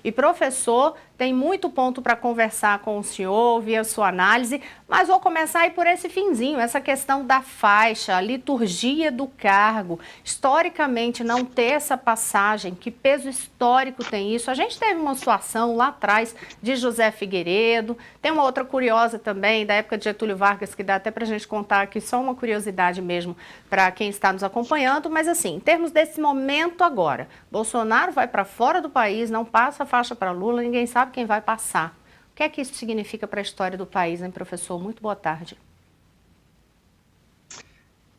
E professor, tem muito ponto para conversar com o senhor, ouvir a sua análise, mas vou começar aí por esse finzinho, essa questão da faixa, a liturgia do cargo. Historicamente, não ter essa passagem, que peso histórico tem isso? A gente teve uma situação lá atrás de José Figueiredo, tem uma outra curiosa também, da época de Getúlio Vargas, que dá até para a gente contar aqui, só uma curiosidade mesmo para quem está nos acompanhando, mas assim, em termos desse momento agora, Bolsonaro vai para fora do país, não passa a faixa para Lula, ninguém sabe quem vai passar. O que é que isso significa para a história do país, hein, professor? Muito boa tarde.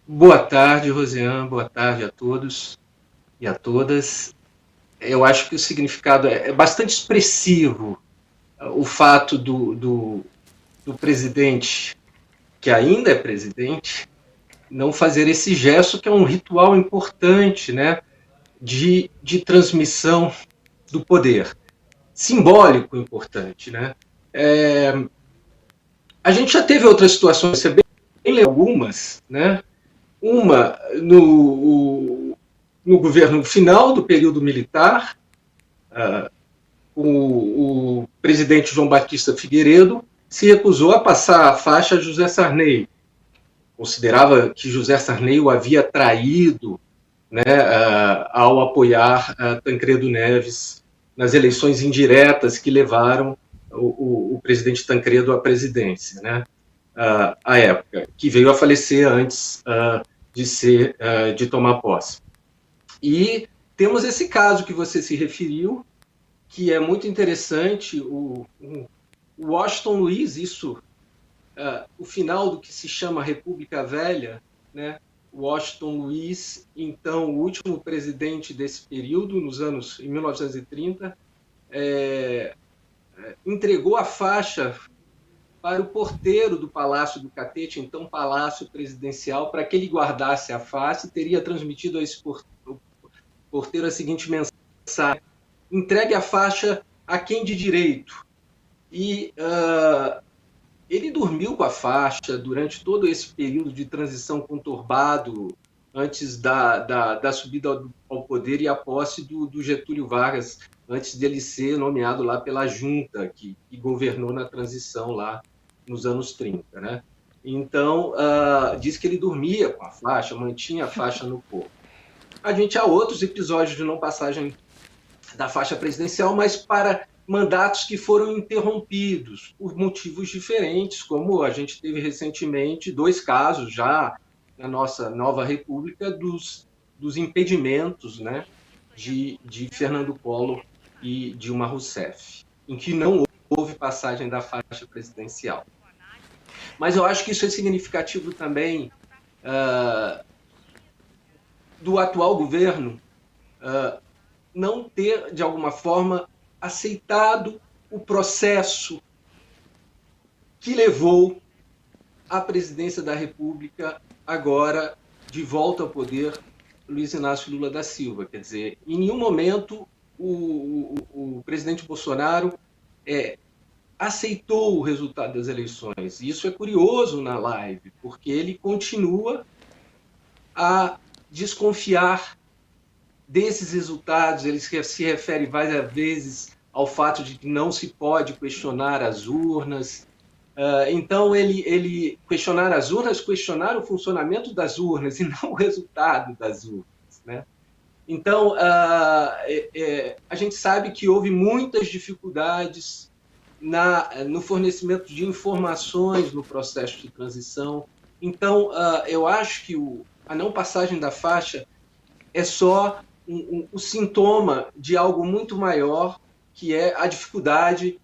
Boa tarde, Rosiane, boa tarde a todos e a todas. Eu acho que o significado é bastante expressivo, o fato do presidente, que ainda é presidente, não fazer esse gesto, que é um ritual importante, né, de transmissão do poder, simbólico importante, né? A gente já teve outras situações, você bem lembra algumas, né? Uma no governo final do período militar, o presidente João Batista Figueiredo se recusou a passar a faixa a José Sarney. Considerava que José Sarney o havia traído, né, ao apoiar Tancredo Neves nas eleições indiretas que levaram o presidente Tancredo à presidência, né, à época, que veio a falecer antes de tomar posse. E temos esse caso que você se referiu, que é muito interessante, o Washington Luiz, o final do que se chama República Velha, né? Washington Luiz, então o último presidente desse período, em 1930, entregou a faixa para o porteiro do Palácio do Catete, então Palácio Presidencial, para que ele guardasse a faixa, e teria transmitido a esse porteiro a seguinte mensagem: entregue a faixa a quem de direito. E ele dormiu com a faixa durante todo esse período de transição conturbado, antes da subida ao poder e a posse do Getúlio Vargas, antes dele ser nomeado lá pela junta que governou na transição lá nos anos 30, né? Então, diz que ele dormia com a faixa, mantinha a faixa no corpo. A gente há outros episódios de não passagem da faixa presidencial, mas para mandatos que foram interrompidos por motivos diferentes, como a gente teve recentemente 2 casos já na nossa nova república dos impedimentos, né, de Fernando Collor e Dilma Rousseff, em que não houve passagem da faixa presidencial. Mas eu acho que isso é significativo também do atual governo não ter, de alguma forma, aceitado o processo que levou à presidência da República, agora de volta ao poder, Luiz Inácio Lula da Silva. Quer dizer, em nenhum momento o presidente Bolsonaro aceitou o resultado das eleições. E isso é curioso na live, porque ele continua a desconfiar desses resultados. Ele se refere várias vezes ao fato de que não se pode questionar as urnas. Então, ele questionar as urnas, questionar o funcionamento das urnas e não o resultado das urnas, né? Então, a gente sabe que houve muitas dificuldades no fornecimento de informações no processo de transição. Então, eu acho que a não passagem da faixa é só o sintoma de algo muito maior, que é a dificuldade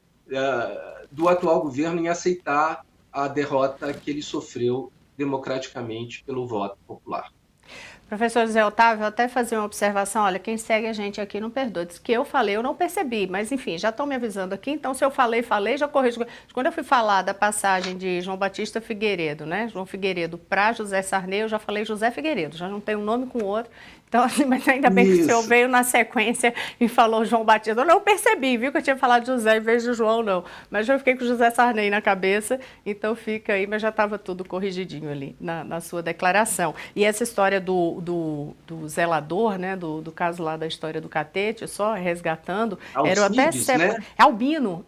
do atual governo em aceitar a derrota que ele sofreu democraticamente pelo voto popular. Professor José Otávio, até fazer uma observação, olha, quem segue a gente aqui não perdoa, diz que eu falei, eu não percebi, mas enfim, já estão me avisando aqui, então se eu falei, já corrijo. Quando eu fui falar da passagem de João Batista Figueiredo, né, João Figueiredo para José Sarney, eu já falei José Figueiredo, já não tem um nome com o outro, Então, assim, mas ainda bem que o senhor Isso. veio na sequência e falou João Batista. Eu não percebi, viu, que eu tinha falado de José em vez de João, não. Mas eu fiquei com José Sarney na cabeça, então fica aí, mas já estava tudo corrigidinho ali na sua declaração. E essa história do zelador, né, do caso lá da história do Catete, só resgatando, era até Alcides, né? Albino,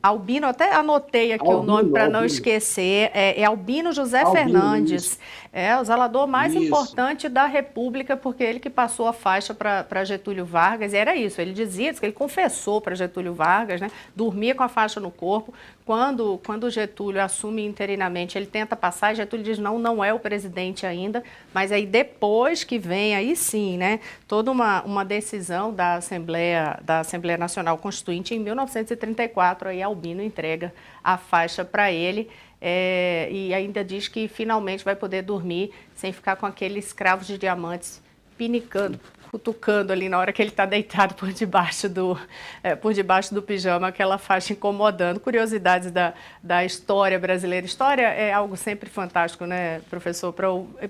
até anotei aqui o nome Albino, para não Albino. esquecer, é Albino José Albino, isso. Fernandes, é o zelador mais Isso. importante da República, porque ele que passou a faixa para Getúlio Vargas, e era isso, ele dizia, diz que ele confessou para Getúlio Vargas, né, dormia com a faixa no corpo, quando Getúlio assume interinamente, ele tenta passar, e Getúlio diz, não, não é o presidente ainda, mas aí depois que vem, aí sim, né, toda uma decisão da Assembleia Nacional Constituinte, em 1934, aí Albino entrega a faixa para ele, e ainda diz que finalmente vai poder dormir sem ficar com aqueles cravos de diamantes pinicando, cutucando ali na hora que ele está deitado por debaixo do pijama, aquela faixa incomodando. Curiosidades da história brasileira. História é algo sempre fantástico, né, professor?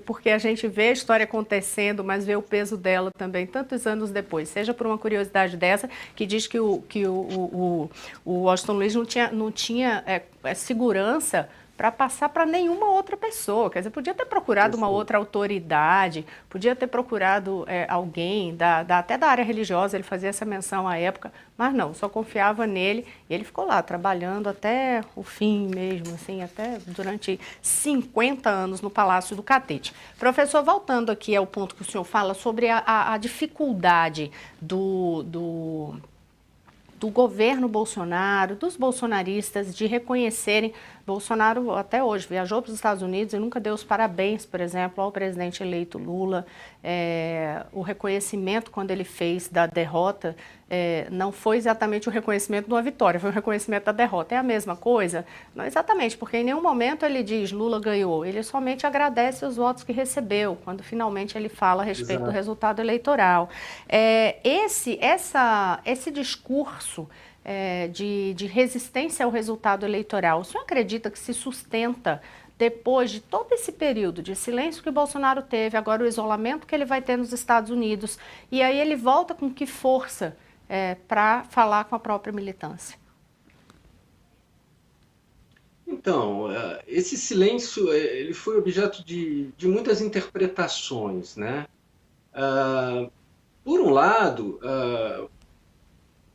Porque a gente vê a história acontecendo, mas vê o peso dela também tantos anos depois. Seja por uma curiosidade dessa, que diz que o Washington Luiz não tinha segurança para passar para nenhuma outra pessoa. Quer dizer, podia ter procurado uma outra autoridade, podia ter procurado alguém, até da área religiosa, ele fazia essa menção à época, mas não, só confiava nele e ele ficou lá trabalhando até o fim mesmo, assim, até durante 50 anos no Palácio do Catete. Professor, voltando aqui ao ponto que o senhor fala sobre a dificuldade do governo Bolsonaro, dos bolsonaristas, de reconhecerem. Bolsonaro até hoje viajou para os Estados Unidos e nunca deu os parabéns, por exemplo, ao presidente eleito Lula. O reconhecimento, quando ele fez da derrota, não foi exatamente o reconhecimento de uma vitória, foi o reconhecimento da derrota. É a mesma coisa? Não exatamente, porque em nenhum momento ele diz Lula ganhou, ele somente agradece os votos que recebeu, quando finalmente ele fala a respeito do resultado eleitoral. Esse discurso de resistência ao resultado eleitoral, o senhor acredita que se sustenta depois de todo esse período de silêncio que Bolsonaro teve, agora o isolamento que ele vai ter nos Estados Unidos, e aí ele volta com que força para falar com a própria militância? Então, esse silêncio ele foi objeto de muitas interpretações, né? Por um lado,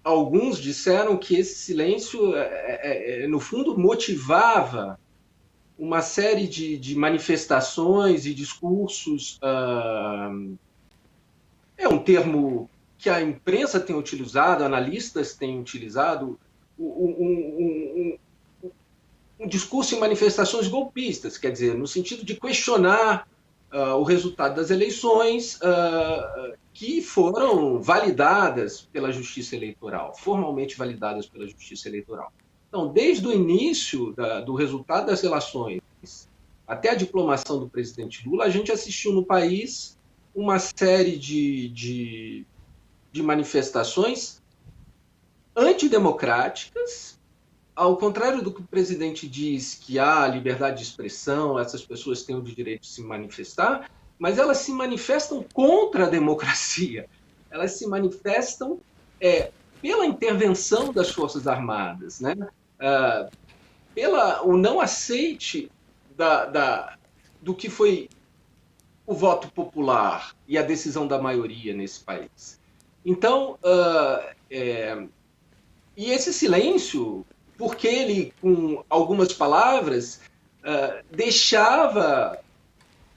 alguns disseram que esse silêncio, no fundo, motivava uma série de manifestações e discursos. É um termo que a imprensa tem utilizado, analistas têm utilizado, um discurso em manifestações golpistas, quer dizer, no sentido de questionar o resultado das eleições que foram validadas pela Justiça Eleitoral, formalmente validadas pela Justiça Eleitoral. Então, desde o início do resultado das eleições até a diplomação do presidente Lula, a gente assistiu no país uma série de manifestações antidemocráticas. Ao contrário do que o presidente diz, que há liberdade de expressão, essas pessoas têm o direito de se manifestar, mas elas se manifestam contra a democracia. Elas se manifestam pela intervenção das Forças Armadas, né? O não aceite do que foi o voto popular e a decisão da maioria nesse país. Então, e esse silêncio, porque ele, com algumas palavras, deixava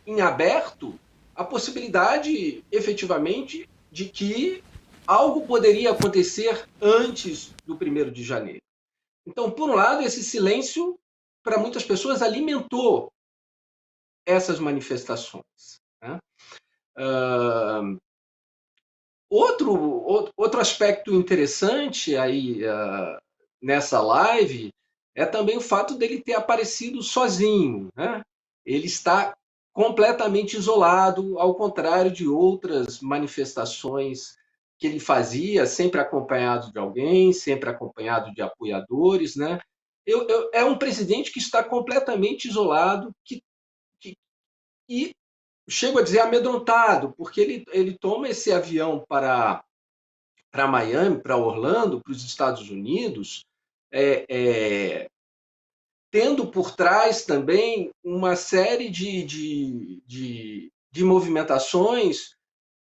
em aberto a possibilidade, efetivamente, de que algo poderia acontecer antes do 1º de janeiro. Então, por um lado, esse silêncio, para muitas pessoas, alimentou essas manifestações, né? Outro aspecto interessante aí nessa live é também o fato dele ter aparecido sozinho, né? Ele está completamente isolado, ao contrário de outras manifestações que ele fazia, sempre acompanhado de alguém, sempre acompanhado de apoiadores, né? É um presidente que está completamente isolado e chego a dizer amedrontado, porque ele toma esse avião para Miami, para Orlando, para os Estados Unidos, é, é, tendo por trás também uma série de movimentações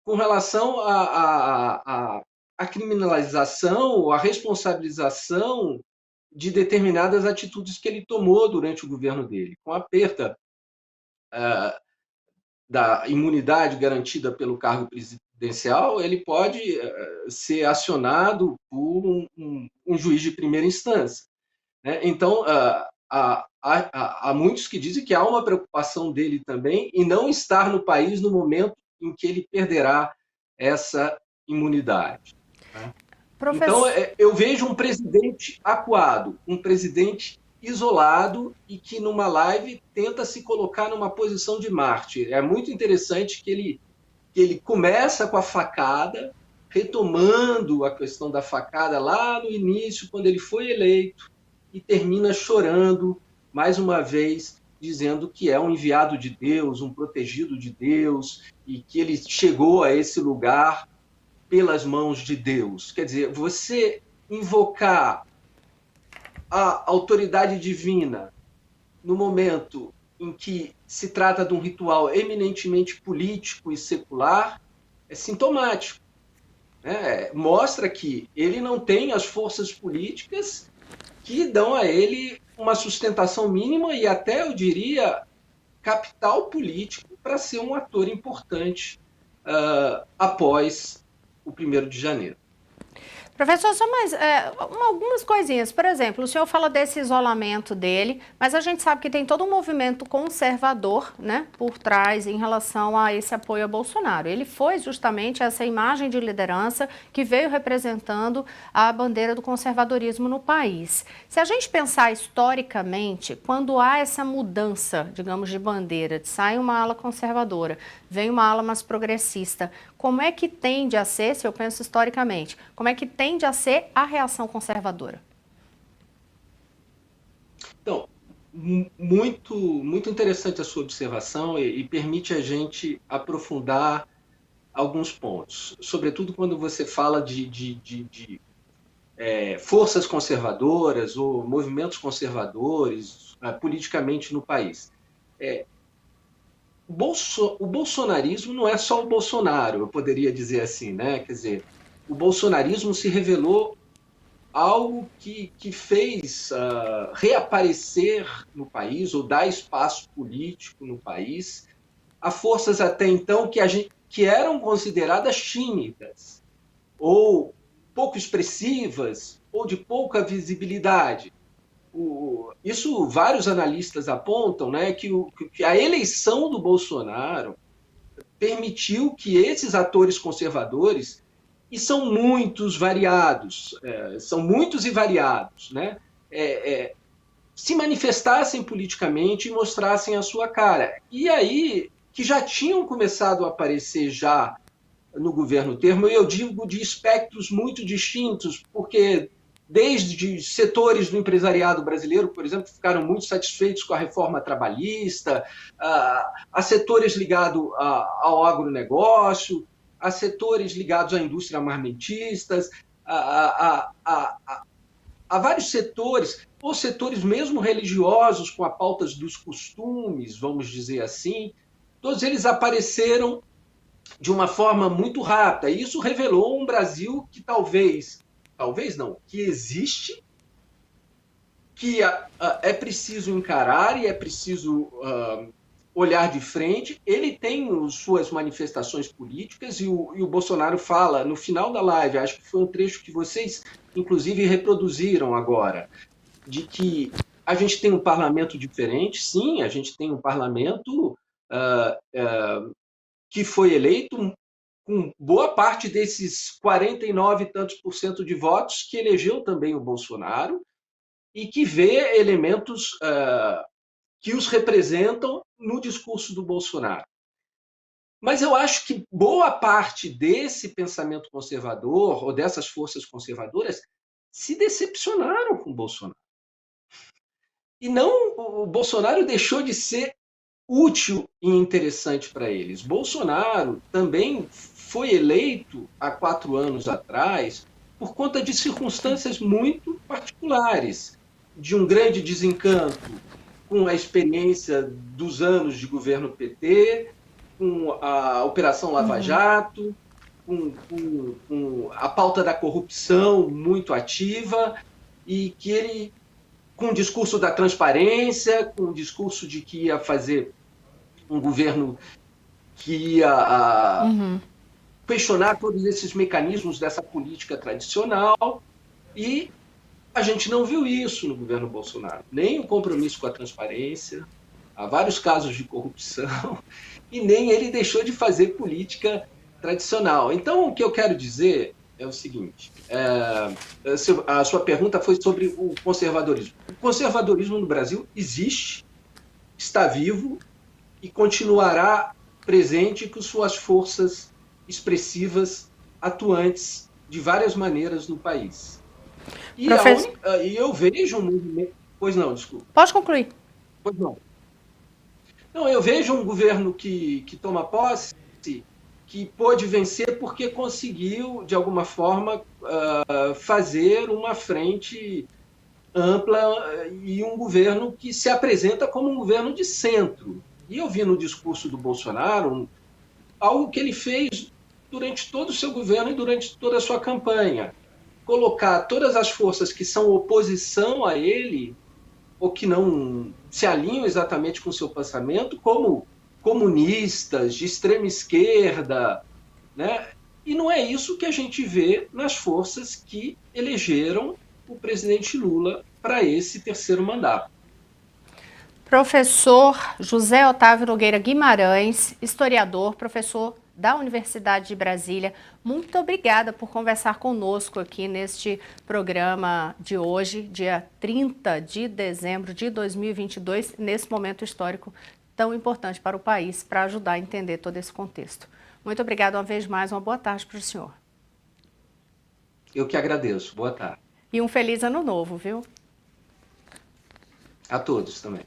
com relação à criminalização, à responsabilização de determinadas atitudes que ele tomou durante o governo dele, com a perda da imunidade garantida pelo cargo presidencial, ele pode ser acionado por um juiz de primeira instância, né? Então, há muitos que dizem que há uma preocupação dele também em não estar no país no momento em que ele perderá essa imunidade, né? Então, Professor, eu vejo um presidente acuado, um presidente isolado e que numa live tenta se colocar numa posição de mártir. É muito interessante que ele começa com a facada, retomando a questão da facada lá no início, quando ele foi eleito, e termina chorando, mais uma vez, dizendo que é um enviado de Deus, um protegido de Deus, e que ele chegou a esse lugar pelas mãos de Deus. Quer dizer, você invocar a autoridade divina no momento em que se trata de um ritual eminentemente político e secular é sintomático, né? Mostra que ele não tem as forças políticas que dão a ele uma sustentação mínima e até, eu diria, capital político para ser um ator importante após o 1º de janeiro. professor, só mais algumas coisinhas. Por exemplo, o senhor fala desse isolamento dele, mas a gente sabe que tem todo um movimento conservador, né, por trás em relação a esse apoio a Bolsonaro. Ele foi justamente essa imagem de liderança que veio representando a bandeira do conservadorismo no país. Se a gente pensar historicamente, quando há essa mudança, digamos, de bandeira, de sai uma ala conservadora, vem uma ala mais progressista, como é que tende a ser, se eu penso historicamente, como é que tende a ser a reação conservadora? Então, muito interessante a sua observação e permite a gente aprofundar alguns pontos, sobretudo quando você fala de forças conservadoras ou movimentos conservadores politicamente no país. O bolsonarismo não é só o Bolsonaro, eu poderia dizer assim, né? Quer dizer, o bolsonarismo se revelou algo que fez reaparecer no país, ou dar espaço político no país, a forças até então que eram consideradas tímidas, ou pouco expressivas, ou de pouca visibilidade. Isso vários analistas apontam, né, que a eleição do Bolsonaro permitiu que esses atores conservadores, e são muitos variados, são muitos e variados, né, se manifestassem politicamente e mostrassem a sua cara. E aí, que já tinham começado a aparecer já no governo Temer, eu digo de espectros muito distintos, porque desde setores do empresariado brasileiro, por exemplo, ficaram muito satisfeitos com a reforma trabalhista, a setores ligados ao agronegócio, a setores ligados à indústria armamentistas, a vários setores, ou setores mesmo religiosos, com a pauta dos costumes, vamos dizer assim, todos eles apareceram de uma forma muito rápida. E isso revelou um Brasil que talvez não, que existe, que é preciso encarar e é preciso olhar de frente. Ele tem suas manifestações políticas e o Bolsonaro fala no final da live, acho que foi um trecho que vocês, inclusive, reproduziram agora, de que a gente tem um parlamento diferente. Sim, a gente tem um parlamento que foi eleito com boa parte desses 49 e tantos por cento de votos que elegeu também o Bolsonaro e que vê elementos que os representam no discurso do Bolsonaro. Mas eu acho que boa parte desse pensamento conservador ou dessas forças conservadoras se decepcionaram com o Bolsonaro. E não, o Bolsonaro deixou de ser útil e interessante para eles. Bolsonaro também foi eleito há 4 anos atrás por conta de circunstâncias muito particulares, de um grande desencanto com a experiência dos anos de governo PT, com a Operação Lava Jato, com a pauta da corrupção muito ativa, e que ele, com o discurso da transparência, com o discurso de que ia fazer um governo que ia questionar todos esses mecanismos dessa política tradicional, e a gente não viu isso no governo Bolsonaro, nem o compromisso com a transparência, há vários casos de corrupção, e nem ele deixou de fazer política tradicional. Então, o que eu quero dizer é o seguinte, a sua pergunta foi sobre o conservadorismo. O conservadorismo no Brasil existe, está vivo e continuará presente com suas forças expressivas, atuantes de várias maneiras no país. E eu vejo um movimento... Pois não, desculpa. Pode concluir. Pois não. Não, eu vejo um governo que toma posse, que pôde vencer porque conseguiu, de alguma forma, fazer uma frente ampla e um governo que se apresenta como um governo de centro. E eu vi no discurso do Bolsonaro algo que ele fez durante todo o seu governo e durante toda a sua campanha. Colocar todas as forças que são oposição a ele, ou que não se alinham exatamente com o seu pensamento, como comunistas, de extrema esquerda, né? E não é isso que a gente vê nas forças que elegeram o presidente Lula para esse terceiro mandato. Professor José Otávio Nogueira Guimarães, historiador, professor da Universidade de Brasília, muito obrigada por conversar conosco aqui neste programa de hoje, dia 30 de dezembro de 2022, nesse momento histórico tão importante para o país, para ajudar a entender todo esse contexto. Muito obrigada uma vez mais, uma boa tarde para o senhor. Eu que agradeço, boa tarde. E um feliz ano novo, viu? A todos também.